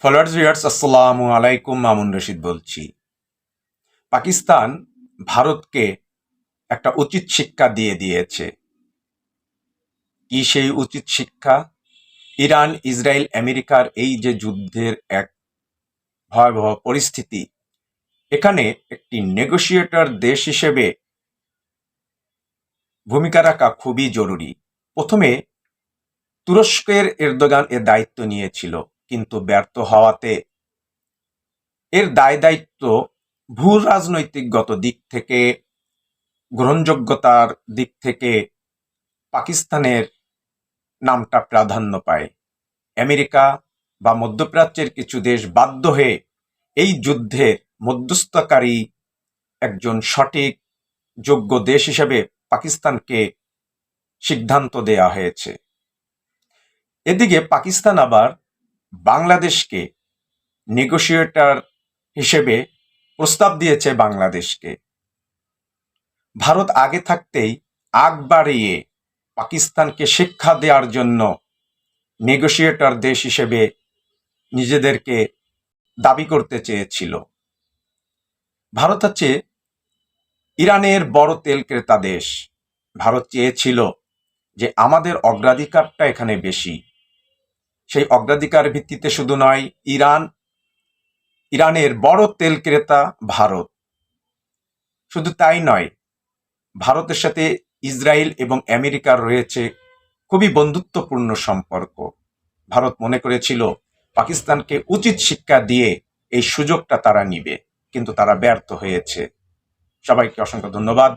Followers viewers আসসালামু আলাইকুম। মামুন রশিদ বলছি। পাকিস্তান ভারতকে একটা উচিত শিক্ষা দিয়ে দিয়েছে। কি সেই উচিত শিক্ষা? ইরান ইসরায়েল আমেরিকার এই যে যুদ্ধের এক ভয়াবহ পরিস্থিতি, এখানে একটি নেগোশিয়েটর দেশ হিসেবে ভূমিকা রাখা খুবই জরুরি। প্রথমে তুরস্কের এরদোগান এর দায়িত্ব নিয়েছিল, কিন্তু ব্যর্থ হওয়াতে এর দায় দায়িত্ব ভূ রাজনৈতিকগত দিক থেকে, গ্রহণযোগ্যতার দিক থেকে পাকিস্তানের নামটা প্রাধান্য পায়। আমেরিকা বা মধ্যপ্রাচ্যের কিছু দেশ বাধ্য হয়ে এই যুদ্ধে মধ্যস্থতাকারী একজন সঠিক যোগ্য দেশ হিসেবে পাকিস্তানকে সিদ্ধান্ত দেয়া হয়েছে। এদিকে পাকিস্তান আবার বাংলাদেশকে নেগোশিয়েটর হিসেবে প্রস্তাব দিয়েছে বাংলাদেশকে। ভারত আগে থাকতেই আগ বাড়িয়ে পাকিস্তানকে শিক্ষা দেওয়ার জন্য নেগোশিয়েটর দেশ হিসেবে নিজেদেরকে দাবি করতে চেয়েছিল। ভারত হচ্ছে ইরানের বড় তেল ক্রেতা দেশ। ভারত চেয়েছিল যে আমাদের অগ্রাধিকারটা এখানে বেশি। সেই অগ্রাধিকার ভিত্তিতে শুধু নয়, ইরানের বড় তেল ক্রেতা ভারত। শুধু তাই নয়, ভারতের সাথে ইসরায়েল এবং আমেরিকার রয়েছে খুবই বন্ধুত্বপূর্ণ সম্পর্ক। ভারত মনে করেছিল পাকিস্তানকে উচিত শিক্ষা দিয়ে এই সুযোগটা তারা নিবে, কিন্তু তারা ব্যর্থ হয়েছে। সবাইকে অসংখ্য ধন্যবাদ।